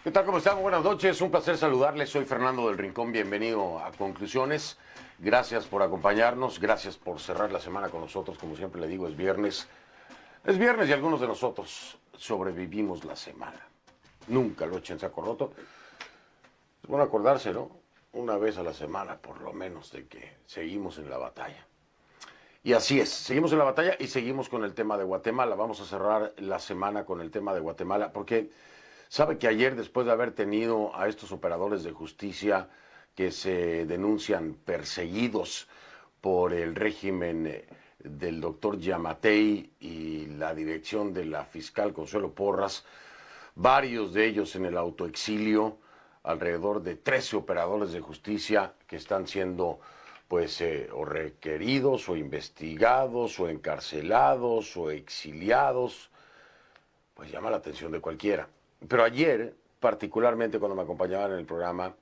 ¿Qué tal? ¿Cómo están? Buenas noches. Un placer saludarles. Soy Fernando del Rincón. Bienvenido a Conclusiones. Gracias por acompañarnos. Gracias por cerrar la semana con nosotros. Como siempre le digo, es viernes. Es viernes y algunos de nosotros sobrevivimos la semana. Nunca lo echen saco roto. Es bueno acordarse, ¿no? Una vez a la semana, por lo menos, de que seguimos en la batalla. Y así es, seguimos en la batalla y seguimos con el tema de Guatemala. Vamos a cerrar la semana con el tema de Guatemala, porque sabe que ayer, después de haber tenido a estos operadores de justicia que se denuncian perseguidos por el régimen del doctor Yamatei y la dirección de la fiscal Consuelo Porras, varios de ellos en el autoexilio, alrededor de 13 operadores de justicia que están siendo o requeridos, o investigados, o encarcelados, o exiliados, pues llama la atención de cualquiera. Pero ayer, particularmente cuando me acompañaban en el programa,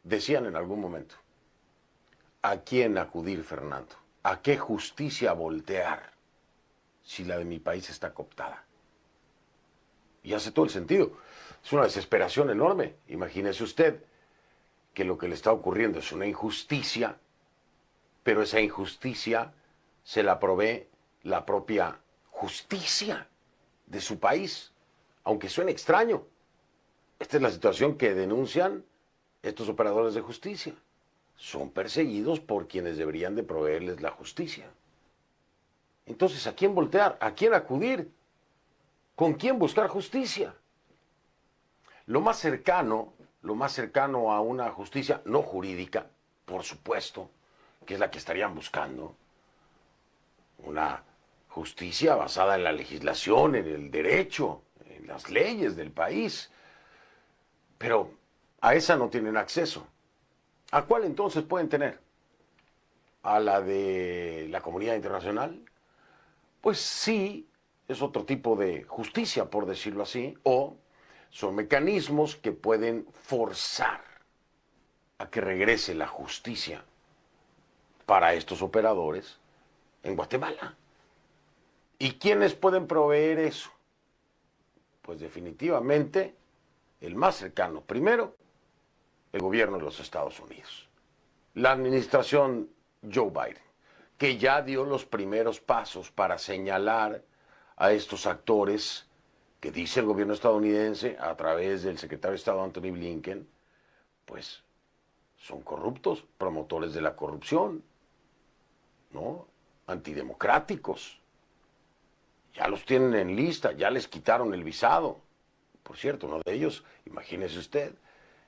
decían en algún momento, ¿a quién acudir, Fernando? ¿A qué justicia voltear si la de mi país está cooptada? Y hace todo el sentido. Es una desesperación enorme. Imagínese usted que lo que le está ocurriendo es una injusticia, pero esa injusticia se la provee la propia justicia de su país, aunque suene extraño. Esta es la situación que denuncian estos operadores de justicia. Son perseguidos por quienes deberían de proveerles la justicia. Entonces, ¿a quién voltear? ¿A quién acudir? ¿Con quién buscar justicia? Lo más cercano a una justicia no jurídica, por supuesto, que es la que estarían buscando, una justicia basada en la legislación, en el derecho, en las leyes del país. Pero a esa no tienen acceso. ¿A cuál entonces pueden tener? ¿A la de la comunidad internacional? Pues sí, es otro tipo de justicia, por decirlo así, o son mecanismos que pueden forzar a que regrese la justicia para estos operadores en Guatemala. ¿Y quiénes pueden proveer eso? Pues definitivamente el más cercano, primero, el gobierno de los Estados Unidos. La administración Joe Biden, que ya dio los primeros pasos para señalar a estos actores que dice el gobierno estadounidense a través del secretario de Estado Anthony Blinken, pues son corruptos, promotores de la corrupción, ¿no? Antidemocráticos. Ya los tienen en lista, ya les quitaron el visado. Por cierto, uno de ellos, imagínese usted,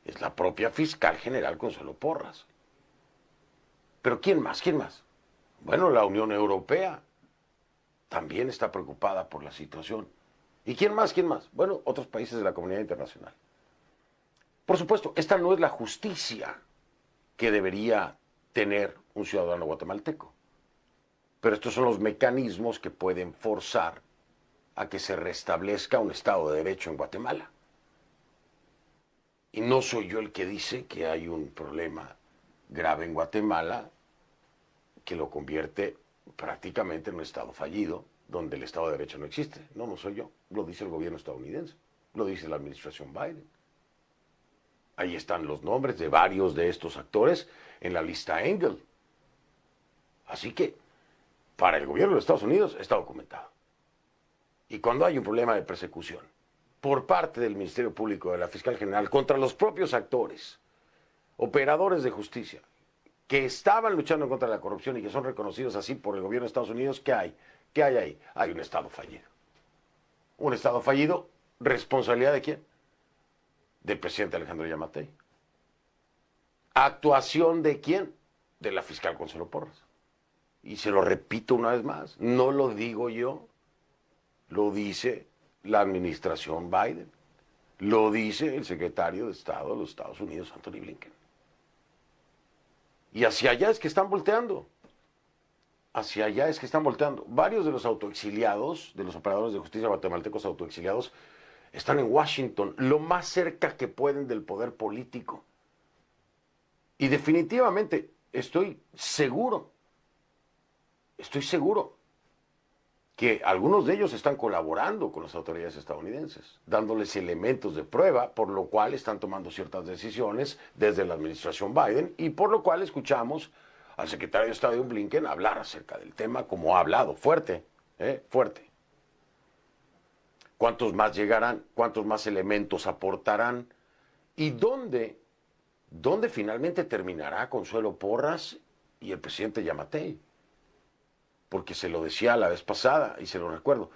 es la propia fiscal general Consuelo Porras. Pero ¿quién más? ¿Quién más? Bueno, la Unión Europea también está preocupada por la situación. ¿Y quién más? ¿Quién más? Bueno, otros países de la comunidad internacional. Por supuesto, esta no es la justicia que debería tener un ciudadano guatemalteco. Pero estos son los mecanismos que pueden forzar a que se restablezca un Estado de Derecho en Guatemala. Y no soy yo el que dice que hay un problema grave en Guatemala que lo convierte prácticamente en un Estado fallido, donde el Estado de Derecho no existe. No, no soy yo. Lo dice el gobierno estadounidense. Lo dice la administración Biden. Ahí están los nombres de varios de estos actores en la lista Engel. Así que, para el gobierno de Estados Unidos está documentado. Y cuando hay un problema de persecución por parte del Ministerio Público, de la Fiscal General, contra los propios actores, operadores de justicia, que estaban luchando contra la corrupción y que son reconocidos así por el gobierno de Estados Unidos, ¿qué hay? ¿Qué hay ahí? Hay un Estado fallido. Un Estado fallido, ¿responsabilidad de quién? Del presidente Alejandro Yamatei. ¿Actuación de quién? De la fiscal Consuelo Porras. Y se lo repito una vez más, no lo digo yo, lo dice la administración Biden, lo dice el secretario de Estado de los Estados Unidos, Anthony Blinken. Y hacia allá es que están volteando. Hacia allá es que están volteando. Varios de los autoexiliados, de los operadores de justicia guatemaltecos autoexiliados, están en Washington, lo más cerca que pueden del poder político. Y definitivamente estoy seguro que algunos de ellos están colaborando con las autoridades estadounidenses, dándoles elementos de prueba, por lo cual están tomando ciertas decisiones desde la administración Biden y por lo cual escuchamos al secretario de Estado Blinken hablar acerca del tema como ha hablado, fuerte, fuerte. ¿Cuántos más llegarán? ¿Cuántos más elementos aportarán? ¿Y dónde finalmente terminará Consuelo Porras y el presidente Yamatei? Porque se lo decía la vez pasada y se lo recuerdo.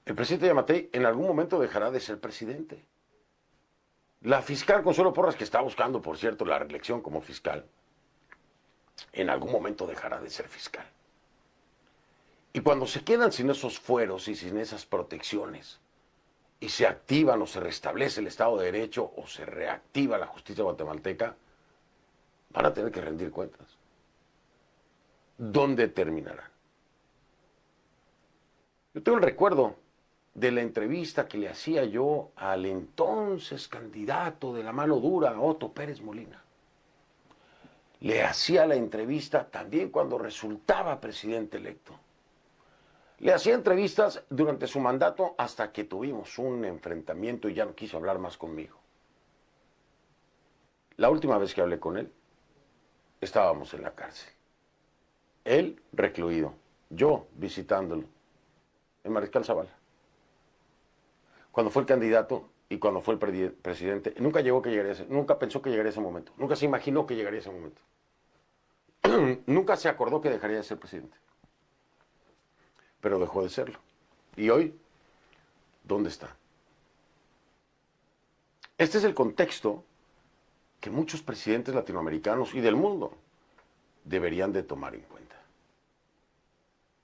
El presidente Yamatei en algún momento dejará de ser presidente. La fiscal Consuelo Porras, que está buscando, por cierto, la reelección como fiscal, en algún momento dejará de ser fiscal. Y cuando se quedan sin esos fueros y sin esas protecciones, y se activan o se restablece el Estado de Derecho o se reactiva la justicia guatemalteca, van a tener que rendir cuentas. ¿Dónde terminarán? Yo tengo el recuerdo de la entrevista que le hacía yo al entonces candidato de la mano dura, Otto Pérez Molina. Le hacía la entrevista también cuando resultaba presidente electo. Le hacía entrevistas durante su mandato hasta que tuvimos un enfrentamiento y ya no quiso hablar más conmigo. La última vez que hablé con él, estábamos en la cárcel. Él recluido, yo visitándolo, en Mariscal Zavala. Cuando fue el candidato y cuando fue el presidente, nunca pensó que llegaría ese momento, nunca se imaginó que llegaría ese momento. Nunca se acordó que dejaría de ser presidente. Pero dejó de serlo. Y hoy, ¿dónde está? Este es el contexto que muchos presidentes latinoamericanos y del mundo deberían de tomar en cuenta.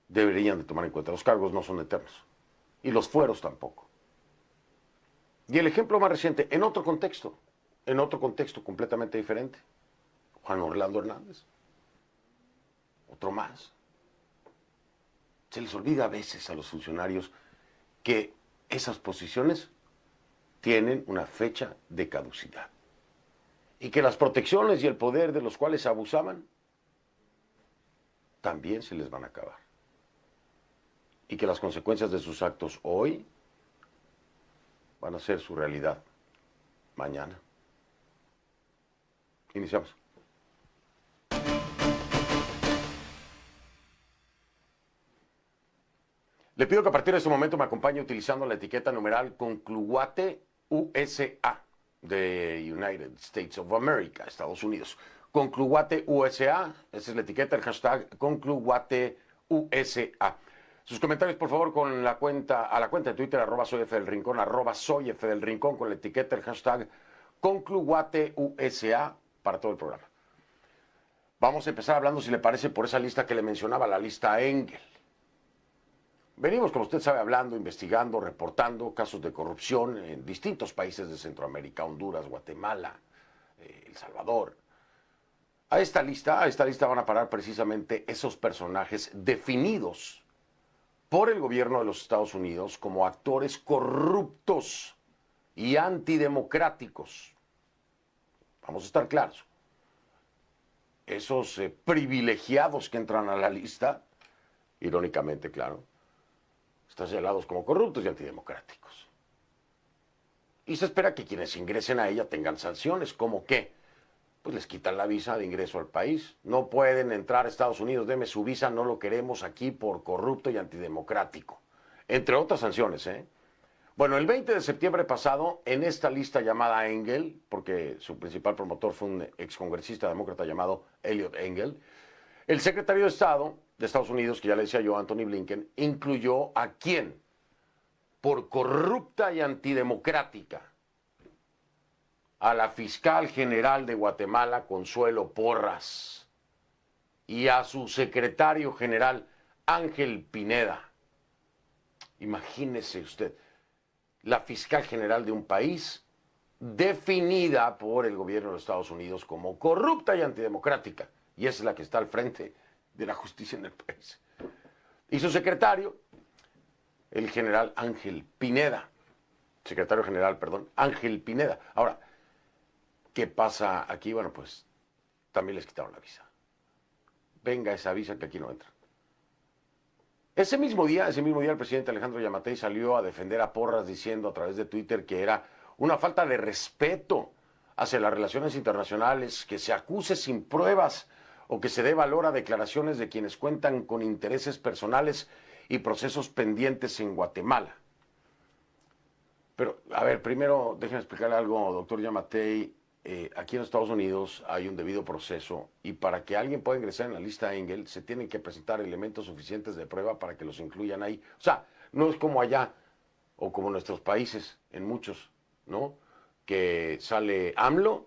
Deberían de tomar en cuenta. Los cargos no son eternos. Y los fueros tampoco. Y el ejemplo más reciente, en otro contexto completamente diferente, Juan Orlando Hernández. Otro más. Se les olvida a veces a los funcionarios que esas posiciones tienen una fecha de caducidad y que las protecciones y el poder de los cuales abusaban también se les van a acabar y que las consecuencias de sus actos hoy van a ser su realidad mañana. Iniciamos. Le pido que a partir de este momento me acompañe utilizando la etiqueta numeral Concluguate USA de United States of America, Estados Unidos. Concluguate USA, esa es la etiqueta, el hashtag Concluguate USA. Sus comentarios, por favor, a la cuenta de Twitter, @soyfdelrincón, @soyfdelrincón, con la etiqueta, el hashtag Concluguate USA para todo el programa. Vamos a empezar hablando, si le parece, por esa lista que le mencionaba, la lista Engel. Venimos, como usted sabe, hablando, investigando, reportando casos de corrupción en distintos países de Centroamérica, Honduras, Guatemala, El Salvador. A esta lista van a parar precisamente esos personajes definidos por el gobierno de los Estados Unidos como actores corruptos y antidemocráticos. Vamos a estar claros. Esos privilegiados que entran a la lista, irónicamente, claro, están señalados como corruptos y antidemocráticos. Y se espera que quienes ingresen a ella tengan sanciones, ¿como qué? Pues les quitan la visa de ingreso al país. No pueden entrar a Estados Unidos, deme su visa, no lo queremos aquí por corrupto y antidemocrático. Entre otras sanciones, ¿eh? Bueno, el 20 de septiembre pasado, en esta lista llamada Engel, porque su principal promotor fue un excongresista demócrata llamado Eliot Engel, el secretario de Estado de Estados Unidos, que ya le decía yo, Antony Blinken, incluyó a quién, por corrupta y antidemocrática, a la fiscal general de Guatemala, Consuelo Porras, y a su secretario general, Ángel Pineda. Imagínese usted, la fiscal general de un país definida por el gobierno de los Estados Unidos como corrupta y antidemocrática, y esa es la que está al frente de la justicia en el país. Y su secretario, el general Ángel Pineda, secretario general, perdón, Ángel Pineda. Ahora, ¿qué pasa aquí? Bueno, pues también les quitaron la visa. Venga esa visa que aquí no entra. Ese mismo día, el presidente Alejandro Yamatei salió a defender a Porras diciendo a través de Twitter que era una falta de respeto hacia las relaciones internacionales, que se acuse sin pruebas o que se dé valor a declaraciones de quienes cuentan con intereses personales y procesos pendientes en Guatemala. Pero, a ver, primero déjeme explicarle algo, doctor Yamatei. Aquí en Estados Unidos hay un debido proceso y para que alguien pueda ingresar en la lista Engel se tienen que presentar elementos suficientes de prueba para que los incluyan ahí. O sea, no es como allá o como en nuestros países, en muchos, ¿no? Que sale AMLO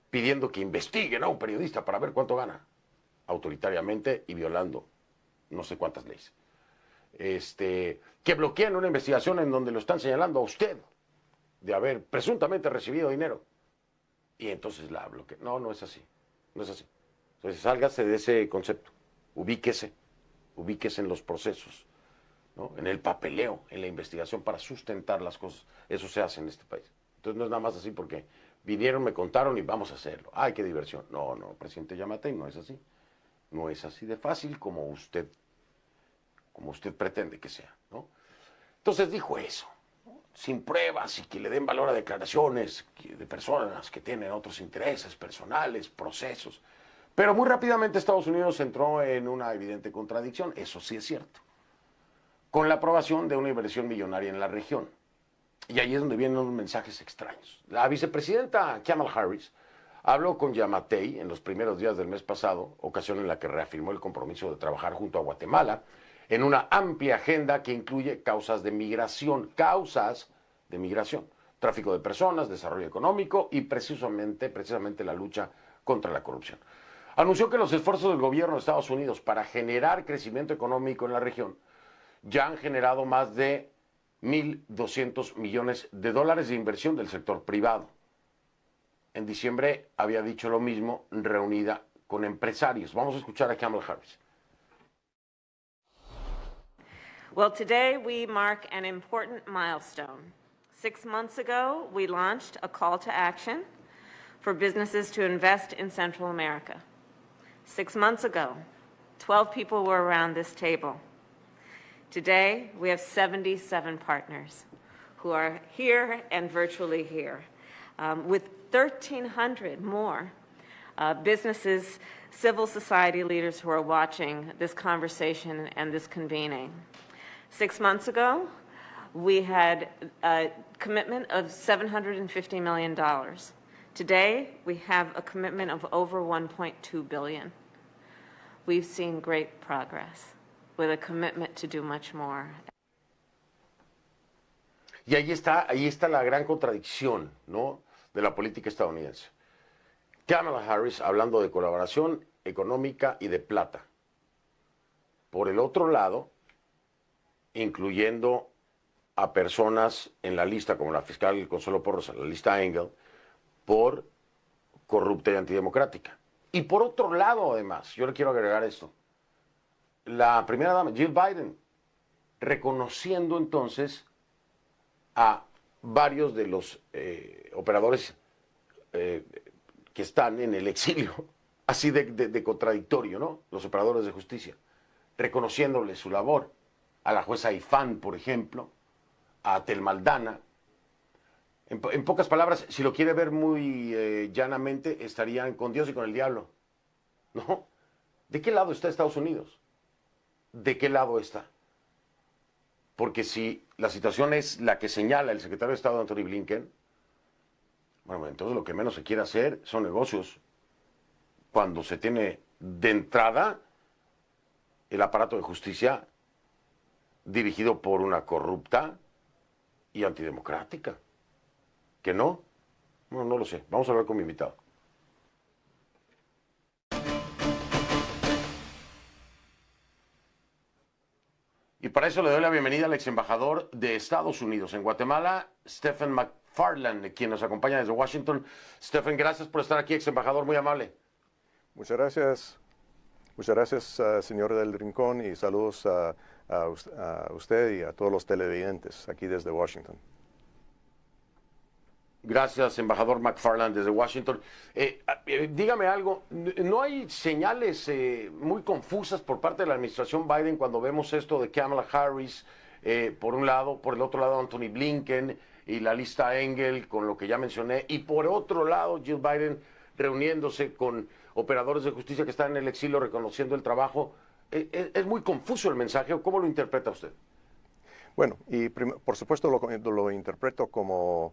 pidiendo que investiguen a un periodista para ver cuánto gana, autoritariamente y violando no sé cuántas leyes. Que bloqueen una investigación en donde lo están señalando a usted de haber presuntamente recibido dinero. Y entonces la bloquea. No, no es así. No es así. Entonces, sálgase de ese concepto. Ubíquese en los procesos, ¿no? En el papeleo, en la investigación para sustentar las cosas. Eso se hace en este país. Entonces no es nada más así porque vinieron, me contaron y vamos a hacerlo. ¡Ay, qué diversión! No, no, presidente Yamatei, no es así. No es así de fácil como usted pretende que sea, ¿no? Entonces dijo eso, ¿no? Sin pruebas y que le den valor a declaraciones de personas que tienen otros intereses personales, procesos. Pero muy rápidamente Estados Unidos entró en una evidente contradicción, eso sí es cierto, con la aprobación de una inversión millonaria en la región. Y ahí es donde vienen unos mensajes extraños. La vicepresidenta Kamala Harris habló con Yamatei en los primeros días del mes pasado, ocasión en la que reafirmó el compromiso de trabajar junto a Guatemala en una amplia agenda que incluye causas de migración, tráfico de personas, desarrollo económico y precisamente la lucha contra la corrupción. Anunció que los esfuerzos del gobierno de Estados Unidos para generar crecimiento económico en la región ya han generado más de 1.200 millones de dólares de inversión del sector privado. En diciembre había dicho lo mismo reunida con empresarios. Vamos a escuchar a Kamala Harris. Well, today we mark an important milestone. 6 months ago, we launched a call to action for businesses to invest in Central America. 6 months ago, 12 people were around this table. Today, we have 77 partners who are here and virtually here, with 1,300 more businesses, civil society leaders who are watching this conversation and this convening. 6 months ago, we had a commitment of $750 million. Today, we have a commitment of over $1.2 billion. We've seen great progress with a commitment to do much more. Y ahí está la gran contradicción, ¿no?, de la política estadounidense. Kamala Harris hablando de colaboración económica y de plata. Por el otro lado, incluyendo a personas en la lista, como la fiscal Consuelo Porras, en la lista Engel, por corrupta y antidemocrática. Y por otro lado, además, yo le quiero agregar esto, la primera dama, Jill Biden, reconociendo entonces a varios de los operadores que están en el exilio, así de contradictorio, ¿no? Los operadores de justicia, reconociéndole su labor. A la jueza Ifán, por ejemplo, a Tel Maldana. En pocas palabras, si lo quiere ver muy llanamente, estarían con Dios y con el diablo, ¿no? ¿De qué lado está Estados Unidos? ¿De qué lado está? Porque si la situación es la que señala el secretario de Estado Anthony Blinken, bueno, entonces lo que menos se quiere hacer son negocios cuando se tiene de entrada el aparato de justicia dirigido por una corrupta y antidemocrática. ¿Que no? No, no lo sé. Vamos a hablar con mi invitado. Y para eso le doy la bienvenida al ex embajador de Estados Unidos en Guatemala, Stephen McFarland, quien nos acompaña desde Washington. Stephen, gracias por estar aquí, ex embajador, muy amable. Muchas gracias. Muchas gracias, señor del Rincón, y saludos a usted y a todos los televidentes aquí desde Washington. Gracias, embajador McFarland desde Washington. Dígame algo, ¿no hay señales muy confusas por parte de la administración Biden cuando vemos esto de Kamala Harris, por un lado, por el otro lado Anthony Blinken y la lista Engel con lo que ya mencioné, y por otro lado Jill Biden reuniéndose con operadores de justicia que están en el exilio reconociendo el trabajo? ¿Es muy confuso el mensaje o cómo lo interpreta usted? Bueno, y por supuesto lo interpreto como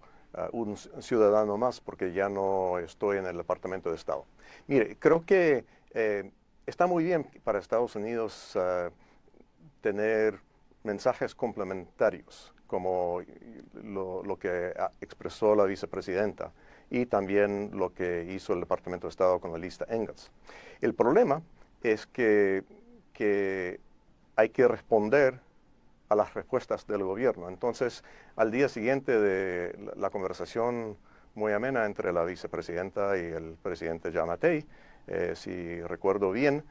un ciudadano más porque ya no estoy en el Departamento de Estado. Mire, creo que está muy bien para Estados Unidos tener mensajes complementarios, como lo que expresó la vicepresidenta y también lo que hizo el Departamento de Estado con la lista Engels. El problema es que hay que responder a las respuestas del gobierno. Entonces, al día siguiente de la conversación muy amena entre la vicepresidenta y el presidente Giammattei, si recuerdo bien,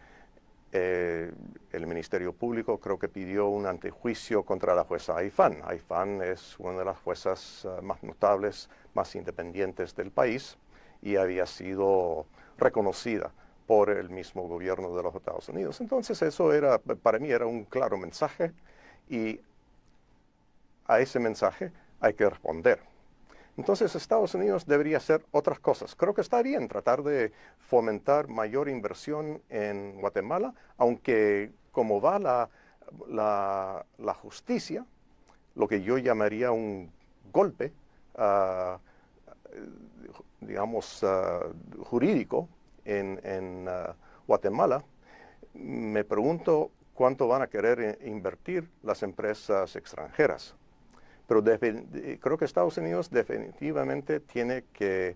el Ministerio Público creo que pidió un antejuicio contra la jueza Aifán. Aifán es una de las juezas más notables, más independientes del país y había sido reconocida por el mismo gobierno de los Estados Unidos. Entonces eso para mí era un claro mensaje y a ese mensaje hay que responder. Entonces Estados Unidos debería hacer otras cosas. Creo que está bien tratar de fomentar mayor inversión en Guatemala, aunque como va la justicia, lo que yo llamaría un golpe, digamos, jurídico en Guatemala, me pregunto cuánto van a querer invertir las empresas extranjeras. Pero creo que Estados Unidos definitivamente tiene que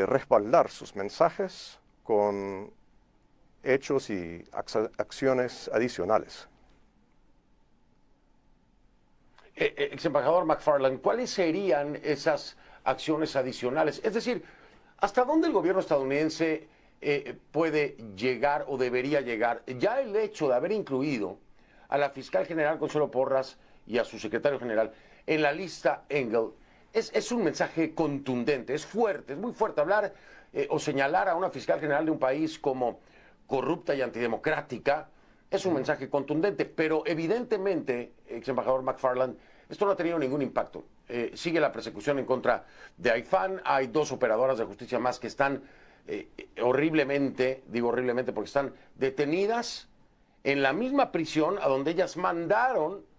respaldar sus mensajes con hechos y acciones adicionales. Ex embajador McFarland, ¿cuáles serían esas acciones adicionales? Es decir, ¿hasta dónde el gobierno estadounidense puede llegar o debería llegar? Ya el hecho de haber incluido a la fiscal general Consuelo Porras y a su secretario general en la lista Engel es un mensaje contundente, es fuerte, es muy fuerte hablar o señalar a una fiscal general de un país como corrupta y antidemocrática. Es un mensaje contundente, pero evidentemente, ex embajador McFarland, esto no ha tenido ningún impacto. Sigue la persecución en contra de Aifán. Hay 2 operadoras de justicia más que están horriblemente, digo horriblemente porque están detenidas en la misma prisión a donde ellas mandaron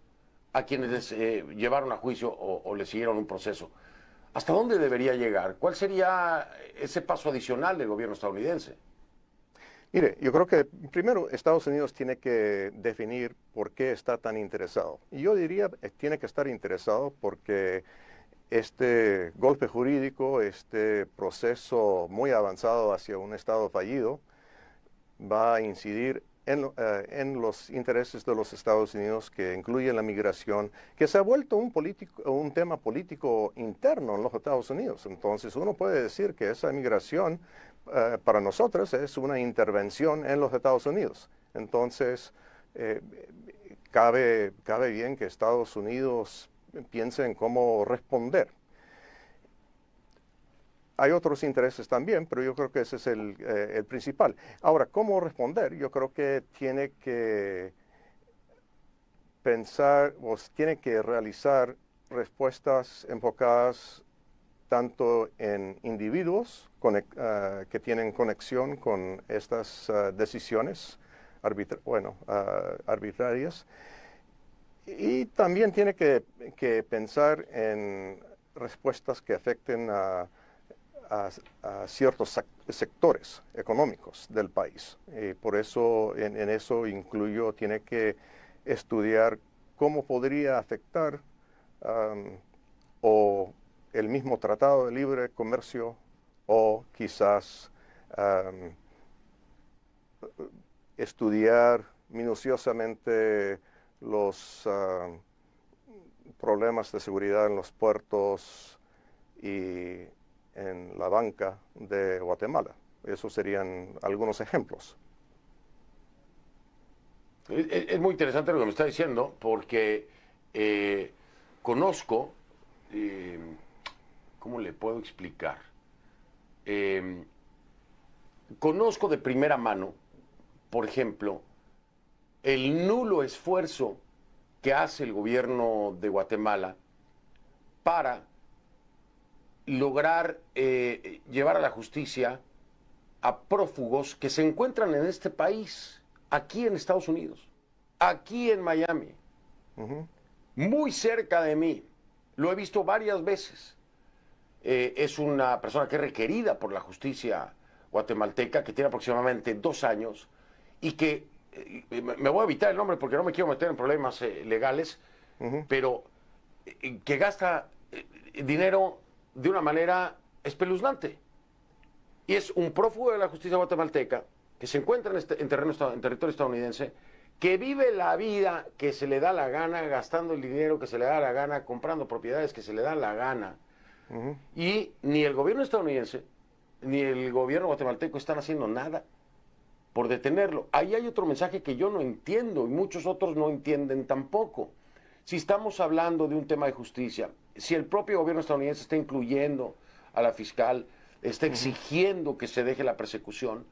a quienes les llevaron a juicio o les siguieron un proceso. ¿Hasta dónde debería llegar? ¿Cuál sería ese paso adicional del gobierno estadounidense? Mire, yo creo que primero Estados Unidos tiene que definir por qué está tan interesado. Y yo diría que tiene que estar interesado porque este golpe jurídico, este proceso muy avanzado hacia un Estado fallido, va a incidir en los intereses de los Estados Unidos, que incluye la migración, que se ha vuelto un tema político interno en los Estados Unidos. Entonces uno puede decir que esa migración para nosotros es una intervención en los Estados Unidos. Entonces cabe bien que Estados Unidos piense en cómo responder. Hay otros intereses también, pero yo creo que ese es el principal. Ahora, ¿cómo responder? Yo creo que tiene que pensar o tiene que realizar respuestas enfocadas tanto en individuos que tienen conexión con estas decisiones arbitrarias, y también tiene que pensar en respuestas que afecten a ciertos sectores económicos del país. Por eso, en eso tiene que estudiar cómo podría afectar o el mismo Tratado de Libre Comercio o quizás estudiar minuciosamente los problemas de seguridad en los puertos y en la banca de Guatemala. Esos serían algunos ejemplos. Es muy interesante lo que me está diciendo porque conozco ¿cómo le puedo explicar? Conozco de primera mano, por ejemplo, el nulo esfuerzo que hace el gobierno de Guatemala para lograr llevar a la justicia a prófugos que se encuentran en este país, aquí en Estados Unidos, aquí en Miami, muy cerca de mí. Lo he visto varias veces. Es una persona que es requerida por la justicia guatemalteca, que tiene aproximadamente 2 años, y que, me voy a evitar el nombre porque no me quiero meter en problemas legales, pero que gasta dinero de una manera espeluznante. Y es un prófugo de la justicia guatemalteca que se encuentra en territorio estadounidense, que vive la vida que se le da la gana, gastando el dinero que se le da la gana, comprando propiedades que se le da la gana. Y ni el gobierno estadounidense ni el gobierno guatemalteco están haciendo nada por detenerlo. Ahí hay otro mensaje que yo no entiendo y muchos otros no entienden tampoco. Si estamos hablando de un tema de justicia, si el propio gobierno estadounidense está incluyendo a la fiscal, está exigiendo que se deje la persecución,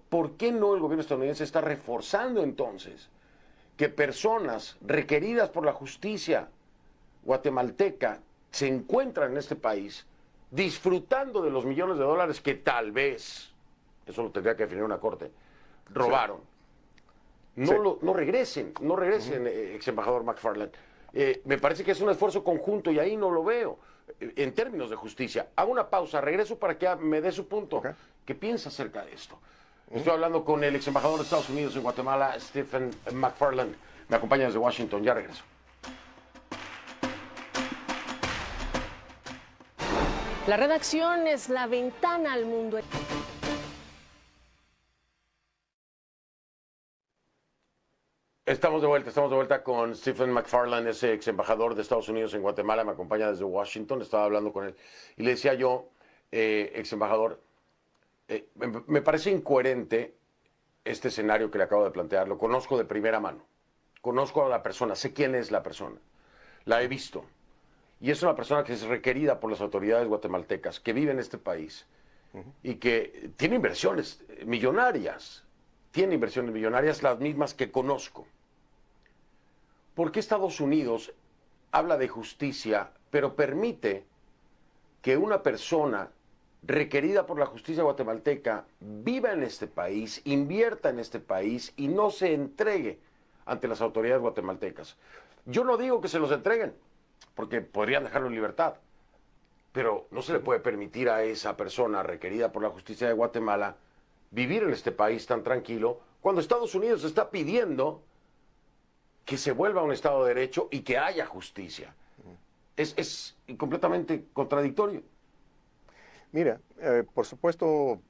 ¿por qué no el gobierno estadounidense está reforzando entonces que personas requeridas por la justicia guatemalteca se encuentran en este país disfrutando de los millones de dólares que tal vez, eso lo tendría que definir una corte, robaron? No, Sí. no regresen, ex embajador McFarland. Me parece que es un esfuerzo conjunto y ahí no lo veo en términos de justicia. Hago una pausa, regreso para que me dé su punto. Okay. ¿Qué piensa acerca de esto? Estoy hablando con el ex embajador de Estados Unidos en Guatemala, Stephen McFarland. Me acompaña desde Washington, ya regreso. La redacción es la ventana al mundo. Estamos de vuelta con Stephen McFarland, ese ex embajador de Estados Unidos en Guatemala, me acompaña desde Washington, estaba hablando con él y le decía yo, ex embajador, me parece incoherente este escenario que le acabo de plantear, lo conozco de primera mano, conozco a la persona, sé quién es la persona, la he visto, y es una persona que es requerida por las autoridades guatemaltecas, que vive en este país y que tiene inversiones millonarias, las mismas que conozco. ¿Por qué Estados Unidos habla de justicia, pero permite que una persona requerida por la justicia guatemalteca viva en este país, invierta en este país y no se entregue ante las autoridades guatemaltecas? Yo no digo que se los entreguen, porque podrían dejarlo en libertad, pero no se le puede permitir a esa persona requerida por la justicia de Guatemala vivir en este país tan tranquilo cuando Estados Unidos está pidiendo que se vuelva a un Estado de Derecho y que haya justicia. Es completamente contradictorio. Mira, por supuesto,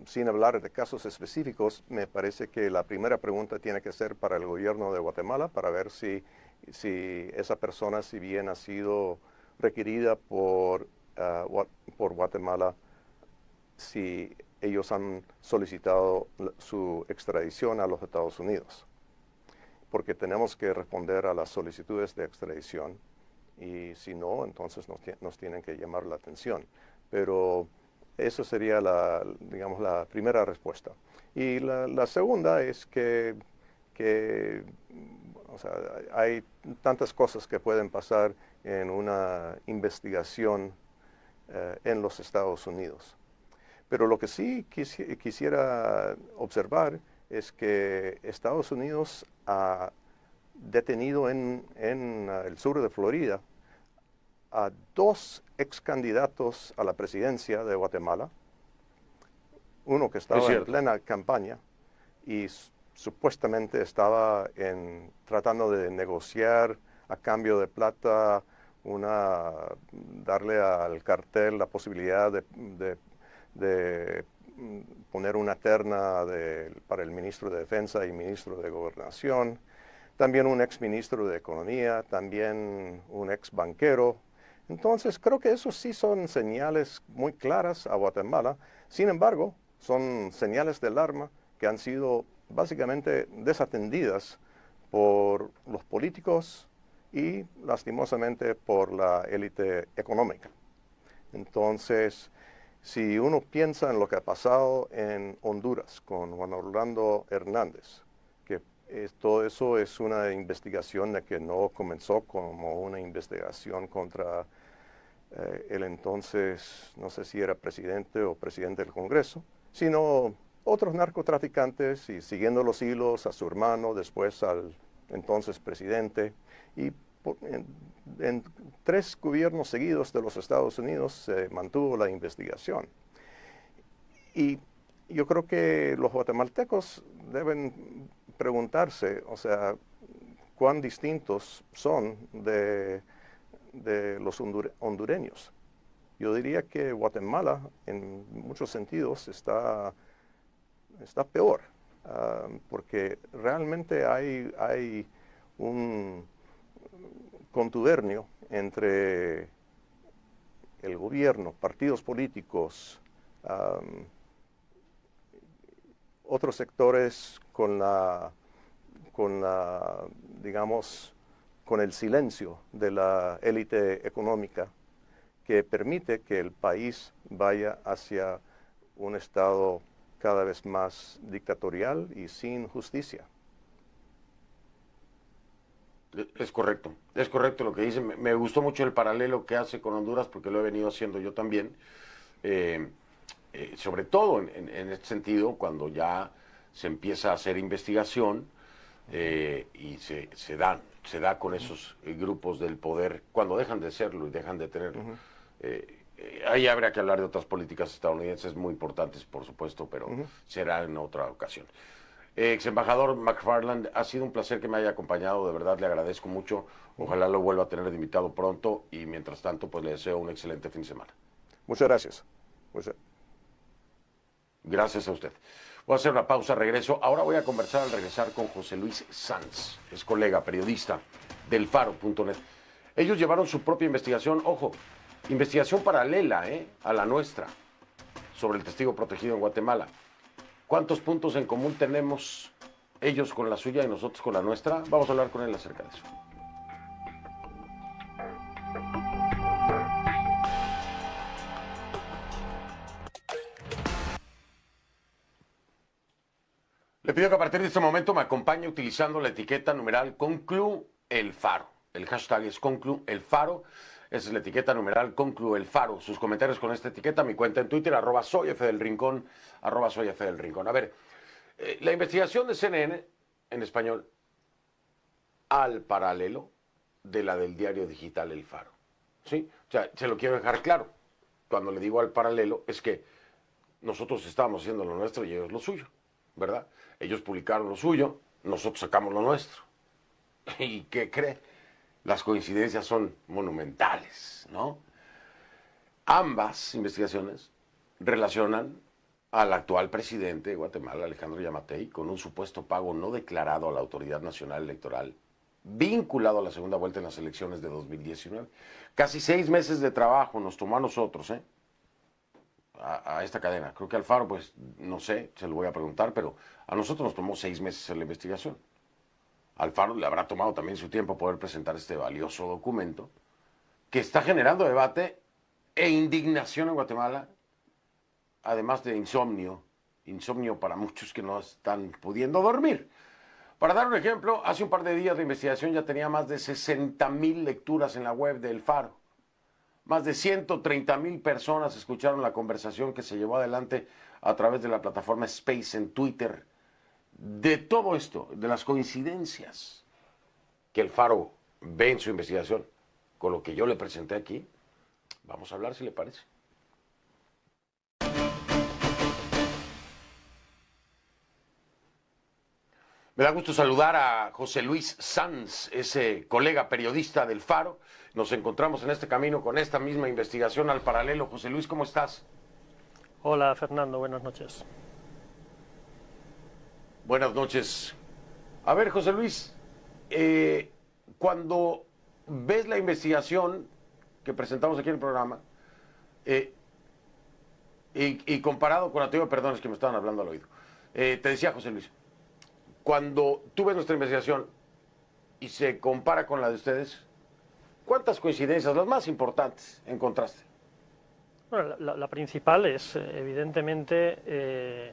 sin hablar de casos específicos, me parece que la primera pregunta tiene que ser para el gobierno de Guatemala, para ver si esa persona, si bien ha sido requerida por Guatemala, si ellos han solicitado su extradición a los Estados Unidos. Porque tenemos que responder a las solicitudes de extradición y si no, entonces nos tienen que llamar la atención. Pero eso sería digamos, la primera respuesta. Y la segunda es que o sea, hay tantas cosas que pueden pasar en una investigación en los Estados Unidos. Pero lo que sí quisiera observar es que Estados Unidos ha detenido en el sur de Florida a 2 ex candidatos a la presidencia de Guatemala, uno que estaba en plena campaña y supuestamente estaba tratando de negociar a cambio de plata, darle al cartel la posibilidad de poner una terna para el ministro de Defensa y ministro de Gobernación, también un ex ministro de Economía, también un ex banquero. Entonces creo que esos sí son señales muy claras a Guatemala. Sin embargo, son señales de alarma que han sido básicamente desatendidas por los políticos y lastimosamente por la élite económica. Entonces, si uno piensa en lo que ha pasado en Honduras con Juan Orlando Hernández, que todo eso es una investigación de que no comenzó como una investigación contra el entonces, no sé si era presidente o presidente del Congreso, sino otros narcotraficantes y siguiendo los hilos a su hermano, después al entonces presidente. Y en 3 gobiernos seguidos de los Estados Unidos se mantuvo la investigación. Y yo creo que los guatemaltecos deben preguntarse, o sea, cuán distintos son de los hondureños. Yo diría que Guatemala, en muchos sentidos, está peor, porque realmente hay un contubernio entre el gobierno, partidos políticos, otros sectores digamos, con el silencio de la élite económica que permite que el país vaya hacia un estado cada vez más dictatorial y sin justicia. Es correcto lo que dice. Me gustó mucho el paralelo que hace con Honduras porque lo he venido haciendo yo también. Sobre todo en este sentido, cuando ya se empieza a hacer investigación y se da con esos grupos del poder, cuando dejan de serlo y dejan de tenerlo. Ahí habría que hablar de otras políticas estadounidenses muy importantes, por supuesto, pero será en otra ocasión. Ex embajador McFarland, ha sido un placer que me haya acompañado, de verdad le agradezco mucho. Ojalá lo vuelva a tener de invitado pronto y mientras tanto pues le deseo un excelente fin de semana. Muchas gracias. Gracias a usted. Voy a hacer una pausa, regreso. Ahora voy a conversar al regresar con José Luis Sanz, es colega, periodista del Faro.net. Ellos llevaron su propia investigación, ojo, investigación paralela a la nuestra, sobre el testigo protegido en Guatemala. ¿Cuántos puntos en común tenemos ellos con la suya y nosotros con la nuestra? Vamos a hablar con él acerca de eso. Le pido que a partir de este momento me acompañe utilizando la etiqueta numeral #ConcluElFaro. El hashtag es #ConcluElFaro. Esa es la etiqueta numeral #ConcluElFaro. Sus comentarios con esta etiqueta, mi cuenta en Twitter, @soyfdelrincón, @soyfdelrincón. A ver, la investigación de CNN en español al paralelo de la del diario digital El Faro. ¿Sí? O sea, se lo quiero dejar claro. Cuando le digo al paralelo es que nosotros estábamos haciendo lo nuestro y ellos lo suyo, ¿verdad? Ellos publicaron lo suyo, nosotros sacamos lo nuestro. ¿Y qué cree? Las coincidencias son monumentales, ¿no? Ambas investigaciones relacionan al actual presidente de Guatemala, Alejandro Yamatei, con un supuesto pago no declarado a la Autoridad Nacional Electoral, vinculado a la segunda vuelta en las elecciones de 2019. Casi 6 meses de trabajo nos tomó a nosotros, a esta cadena. Creo que al Faro, pues, no sé, se lo voy a preguntar, pero a nosotros nos tomó 6 meses en la investigación. Al Faro le habrá tomado también su tiempo poder presentar este valioso documento que está generando debate e indignación en Guatemala, además de insomnio para muchos que no están pudiendo dormir. Para dar un ejemplo, hace un par de días la investigación ya tenía más de 60,000 lecturas en la web del Faro. Más de 130,000 personas escucharon la conversación que se llevó adelante a través de la plataforma Space en Twitter. De todo esto, de las coincidencias que el Faro ve en su investigación con lo que yo le presenté aquí, vamos a hablar si le parece. Me da gusto saludar a José Luis Sanz, ese colega periodista del Faro. Nos encontramos en este camino con esta misma investigación al paralelo. José Luis, ¿cómo estás? Hola, Fernando, buenas noches. Buenas noches. A ver, José Luis, cuando ves la investigación que presentamos aquí en el programa, y comparado con la teoría, perdón, es que me estaban hablando al oído, te decía José Luis, cuando tú ves nuestra investigación y se compara con la de ustedes, ¿cuántas coincidencias, las más importantes, encontraste? Bueno, la principal es, evidentemente,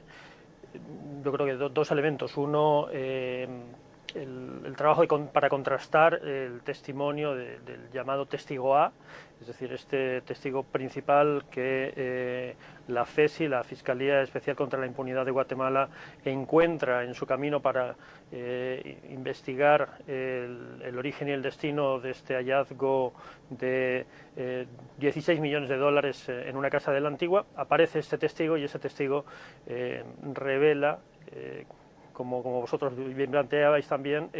yo creo que dos elementos. Uno, el trabajo para contrastar el testimonio del llamado testigo A, es decir, este testigo principal que la FESI, la Fiscalía Especial contra la Impunidad de Guatemala, encuentra en su camino para investigar el origen y el destino de este hallazgo de 16 millones de dólares en una casa de la Antigua. Aparece este testigo y ese testigo revela, como vosotros bien planteabais también,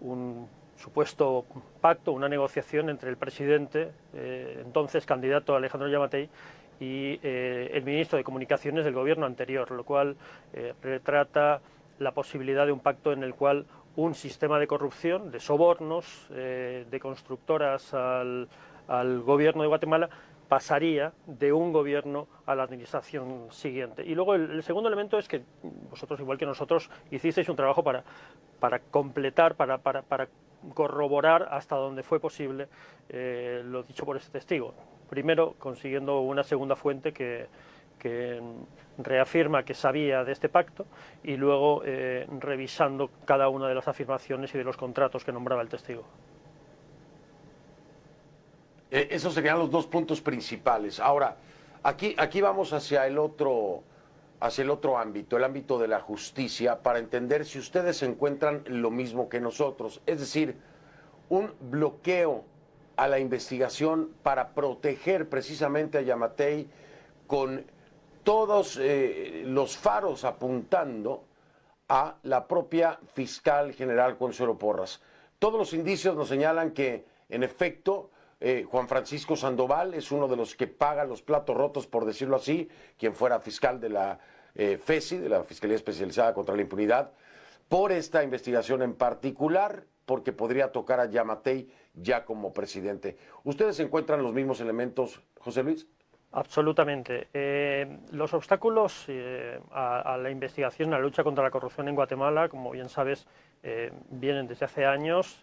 un supuesto pacto, una negociación entre el presidente, entonces candidato Alejandro Giammattei, y el ministro de Comunicaciones del gobierno anterior, lo cual retrata la posibilidad de un pacto en el cual un sistema de corrupción, de sobornos, de constructoras al gobierno de Guatemala, pasaría de un gobierno a la administración siguiente. Y luego el segundo elemento es que vosotros, igual que nosotros, hicisteis un trabajo para completar, para corroborar hasta donde fue posible lo dicho por este testigo. Primero, consiguiendo una segunda fuente que reafirma que sabía de este pacto, y luego revisando cada una de las afirmaciones y de los contratos que nombraba el testigo. Esos serían los dos puntos principales. Ahora, aquí vamos hacia el otro ámbito, el ámbito de la justicia, para entender si ustedes encuentran lo mismo que nosotros, es decir, un bloqueo a la investigación para proteger precisamente a Giammattei, con todos los faros apuntando a la propia fiscal general Consuelo Porras. Todos los indicios nos señalan que, en efecto, Juan Francisco Sandoval es uno de los que paga los platos rotos, por decirlo así, quien fuera fiscal de la FESI, de la Fiscalía Especializada contra la Impunidad, por esta investigación en particular, porque podría tocar a Giammattei ya como presidente. ¿Ustedes encuentran los mismos elementos, José Luis? Absolutamente. Los obstáculos a la investigación, a la lucha contra la corrupción en Guatemala, como bien sabes, vienen desde hace años.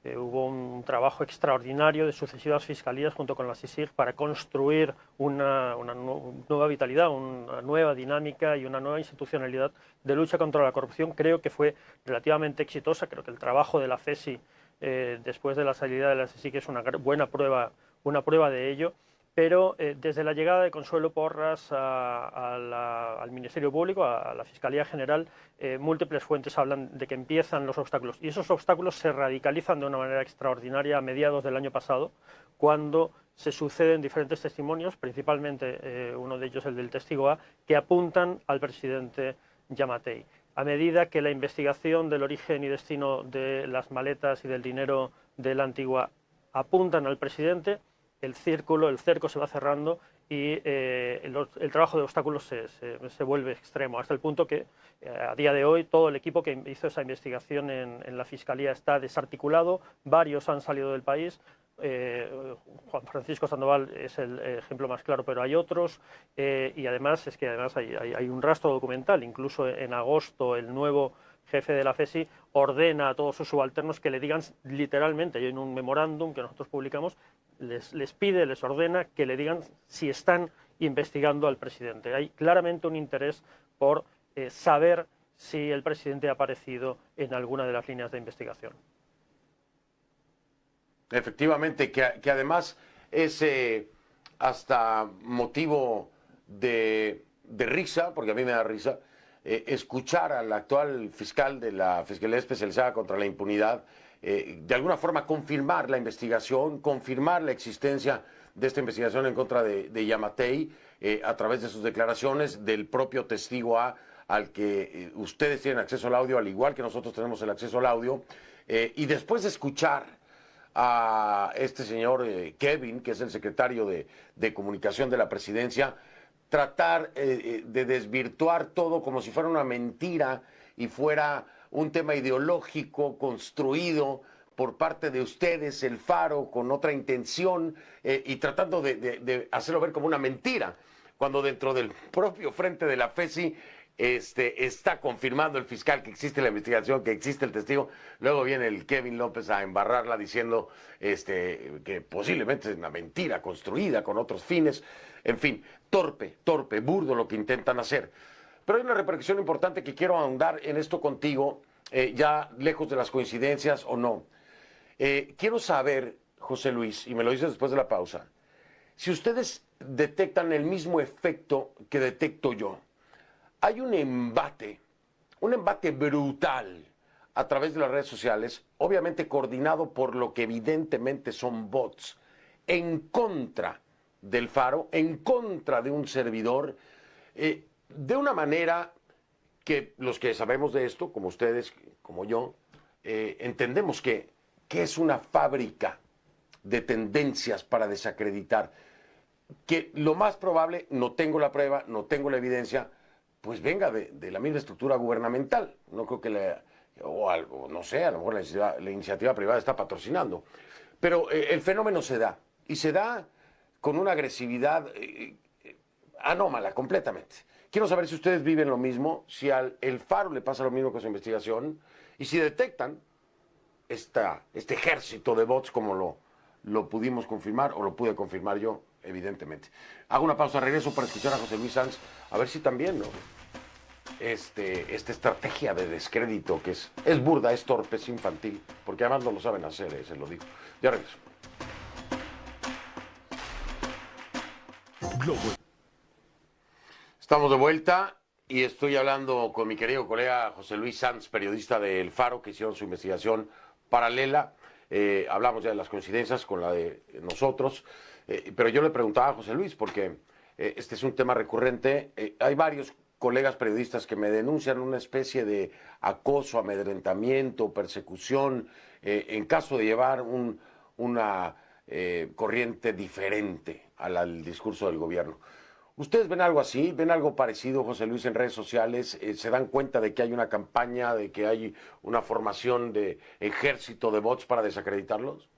Hubo un trabajo extraordinario de sucesivas fiscalías junto con la CICIG para construir una nueva vitalidad, una nueva dinámica y una nueva institucionalidad de lucha contra la corrupción. Creo que fue relativamente exitosa. Creo que el trabajo de la FESI después de la salida de la CICIG es una buena prueba de ello. Pero desde la llegada de Consuelo Porras al Ministerio Público, a la Fiscalía General, múltiples fuentes hablan de que empiezan los obstáculos. Y esos obstáculos se radicalizan de una manera extraordinaria a mediados del año pasado, cuando se suceden diferentes testimonios, principalmente uno de ellos el del testigo A, que apuntan al presidente Giammattei. A medida que la investigación del origen y destino de las maletas y del dinero de la Antigua apuntan al presidente, el cerco se va cerrando y el trabajo de obstáculos se vuelve extremo, hasta el punto que a día de hoy todo el equipo que hizo esa investigación en la Fiscalía está desarticulado, varios han salido del país. Juan Francisco Sandoval es el ejemplo más claro, pero hay otros, y además hay un rastro documental. Incluso en agosto el nuevo jefe de la FESI ordena a todos sus subalternos que le digan literalmente, y en un memorándum que nosotros publicamos, les ordena que le digan si están investigando al presidente. Hay claramente un interés por saber si el presidente ha aparecido en alguna de las líneas de investigación. Efectivamente, que además es hasta motivo de risa, porque a mí me da risa, escuchar al actual fiscal de la Fiscalía Especializada contra la Impunidad de alguna forma confirmar la investigación, confirmar la existencia de esta investigación en contra de Giammattei a través de sus declaraciones, del propio testigo A, al que ustedes tienen acceso al audio, al igual que nosotros tenemos el acceso al audio, y después de escuchar a este señor Kevin, que es el secretario de Comunicación de la Presidencia, tratar de desvirtuar todo como si fuera una mentira y fuera un tema ideológico construido por parte de ustedes, el Faro, con otra intención, y tratando de hacerlo ver como una mentira, cuando dentro del propio frente de la FESI está confirmando el fiscal que existe la investigación, que existe el testigo. Luego viene el Kevin López a embarrarla diciendo que posiblemente es una mentira construida con otros fines. En fin, torpe, burdo lo que intentan hacer. Pero hay una repercusión importante que quiero ahondar en esto contigo, ya lejos de las coincidencias o no. Quiero saber, José Luis, y me lo dices después de la pausa, si ustedes detectan el mismo efecto que detecto yo. Hay un embate brutal a través de las redes sociales, obviamente coordinado por lo que evidentemente son bots, en contra del Faro, en contra de un servidor, de una manera que los que sabemos de esto, como ustedes, como yo, entendemos que es una fábrica de tendencias para desacreditar, que lo más probable, no tengo la prueba, no tengo la evidencia, pues venga de la misma estructura gubernamental. No creo que o algo, no sé, a lo mejor la iniciativa privada está patrocinando. Pero el fenómeno se da, y se da con una agresividad anómala completamente. Quiero saber si ustedes viven lo mismo, si al el Faro le pasa lo mismo con su investigación, y si detectan este ejército de bots como lo pudimos confirmar, o lo pude confirmar yo, evidentemente. Hago una pausa, regreso para escuchar a José Luis Sanz, a ver si también, ¿no? Esta estrategia de descrédito que es burda, es torpe, es infantil, porque además no lo saben hacer, se lo digo. Ya regreso. Estamos de vuelta y estoy hablando con mi querido colega José Luis Sanz, periodista de El Faro, que hicieron su investigación paralela. Hablamos ya de las coincidencias con la de nosotros, pero yo le preguntaba a José Luis, porque este es un tema recurrente. Hay varios colegas periodistas que me denuncian una especie de acoso, amedrentamiento, persecución, en caso de llevar una corriente diferente al discurso del gobierno. ¿Ustedes ven algo así? ¿Ven algo parecido, José Luis, en redes sociales? ¿Se dan cuenta de que hay una campaña, de que hay una formación de ejército de bots para desacreditarlos?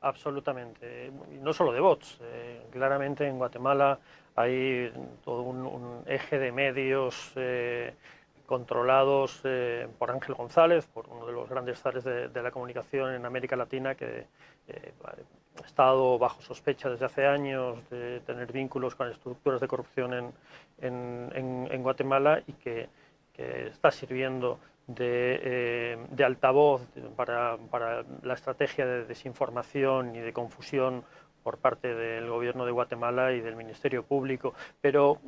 Absolutamente. Y no solo de bots. Claramente en Guatemala hay todo un eje de medios controlados por Ángel González, por uno de los grandes zares de la comunicación en América Latina, que ha estado bajo sospecha desde hace años de tener vínculos con estructuras de corrupción en Guatemala, y que está sirviendo de altavoz para la estrategia de desinformación y de confusión por parte del gobierno de Guatemala y del Ministerio Público. Pero,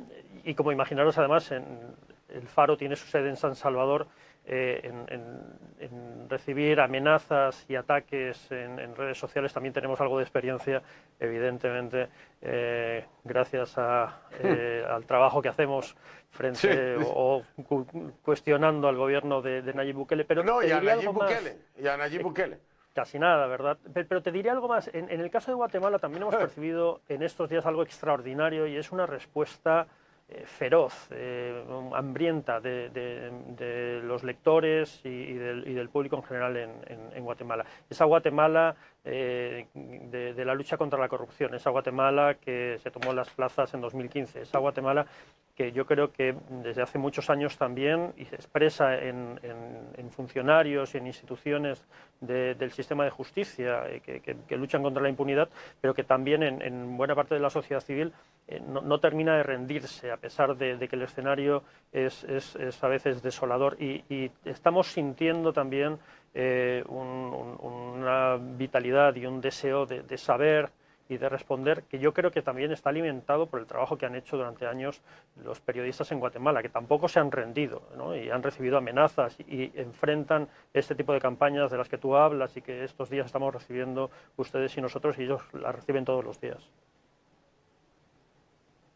y como imaginaros, además, el Faro tiene su sede en San Salvador. En recibir amenazas y ataques en redes sociales también tenemos algo de experiencia, evidentemente, gracias al trabajo que hacemos frente o cuestionando al gobierno de Nayib Bukele. Pero no, y a Nayib Bukele. Bukele. Casi nada, ¿verdad? Pero te diré algo más. En el caso de Guatemala también hemos percibido en estos días algo extraordinario, y es una respuesta feroz, hambrienta de los lectores y del público en general en Guatemala. Esa Guatemala de la lucha contra la corrupción, esa Guatemala que se tomó las plazas en 2015, esa Guatemala que yo creo que desde hace muchos años también, y se expresa en funcionarios y en instituciones del sistema de justicia que luchan contra la impunidad, pero que también en buena parte de la sociedad civil no termina de rendirse, a pesar de que el escenario es a veces desolador, y estamos sintiendo también una vitalidad y un deseo de saber y de responder, que yo creo que también está alimentado por el trabajo que han hecho durante años los periodistas en Guatemala, que tampoco se han rendido, ¿no? Y han recibido amenazas y enfrentan este tipo de campañas de las que tú hablas y que estos días estamos recibiendo ustedes y nosotros, y ellos las reciben todos los días.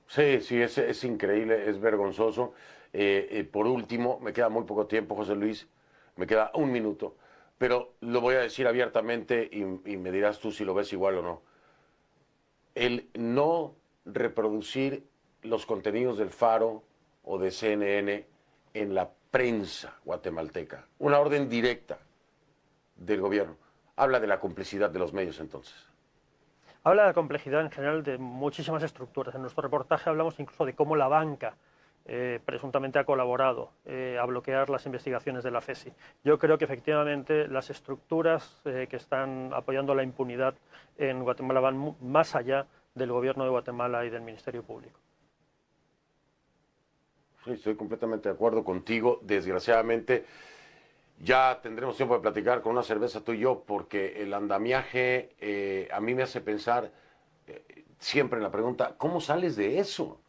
Sí, es increíble, es vergonzoso. Por último, me queda muy poco tiempo, José Luis, me queda un minuto, pero lo voy a decir abiertamente y me dirás tú si lo ves igual o no. El no reproducir los contenidos del Faro o de CNN en la prensa guatemalteca, una orden directa del gobierno, habla de la complicidad de los medios entonces. Habla de la complejidad en general de muchísimas estructuras. En nuestro reportaje hablamos incluso de cómo la banca presuntamente ha colaborado a bloquear las investigaciones de la FESI. Yo creo que efectivamente las estructuras que están apoyando la impunidad en Guatemala van más allá del gobierno de Guatemala y del Ministerio Público. Sí, estoy completamente de acuerdo contigo. Desgraciadamente, ya tendremos tiempo de platicar con una cerveza tú y yo, porque el andamiaje a mí me hace pensar siempre en la pregunta, ¿cómo sales de eso?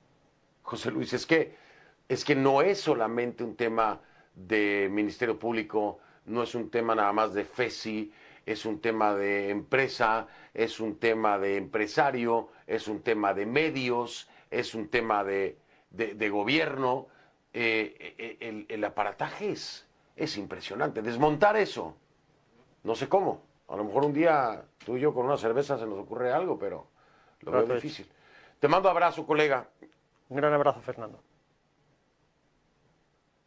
José Luis, es que no es solamente un tema de Ministerio Público, no es un tema nada más de FESI, es un tema de empresa, es un tema de empresario, es un tema de medios, es un tema de gobierno. El aparataje es impresionante. Desmontar eso, no sé cómo. A lo mejor un día tú y yo con una cerveza se nos ocurre algo, pero lo veo difícil. Te mando abrazo, colega. Un gran abrazo, Fernando.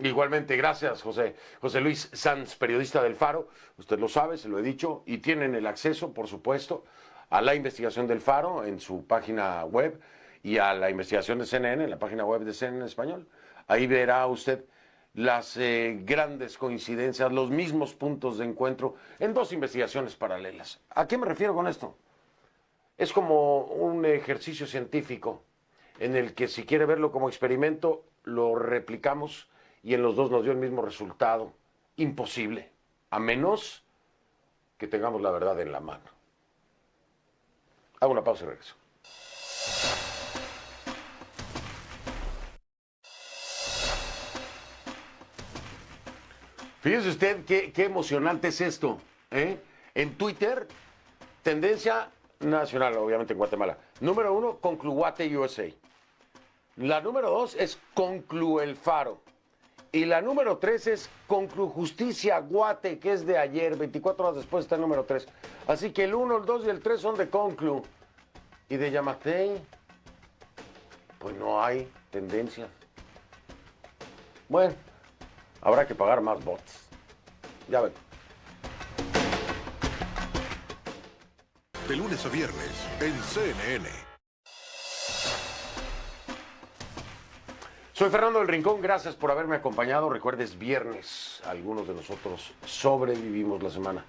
Igualmente, gracias, José Luis Sanz, periodista del Faro. Usted lo sabe, se lo he dicho, y tienen el acceso, por supuesto, a la investigación del Faro en su página web y a la investigación de CNN en la página web de CNN en español. Ahí verá usted las grandes coincidencias, los mismos puntos de encuentro en dos investigaciones paralelas. ¿A qué me refiero con esto? Es como un ejercicio científico en el que, si quiere verlo como experimento, lo replicamos y en los dos nos dio el mismo resultado. Imposible, a menos que tengamos la verdad en la mano. Hago una pausa y regreso. Fíjese usted qué emocionante es esto, ¿eh? En Twitter, tendencia nacional, obviamente en Guatemala. Número 1, Concluguate USA. La número 2 es Conclu El Faro. Y la número 3 es Conclu Justicia Guate, que es de ayer, 24 horas después está el número 3. Así que el 1, el 2 y el 3 son de Conclu. Y de Yamatei, pues no hay tendencia. Bueno, habrá que pagar más bots. Ya ven. De lunes a viernes en CNN. Soy Fernando del Rincón, gracias por haberme acompañado. Recuerde, es viernes, algunos de nosotros sobrevivimos la semana.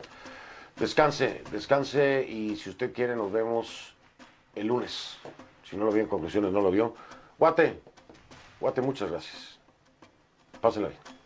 Descanse, descanse, y si usted quiere nos vemos el lunes. Si no lo vio en conclusiones, no lo vio. Guate, muchas gracias. Pásenla bien.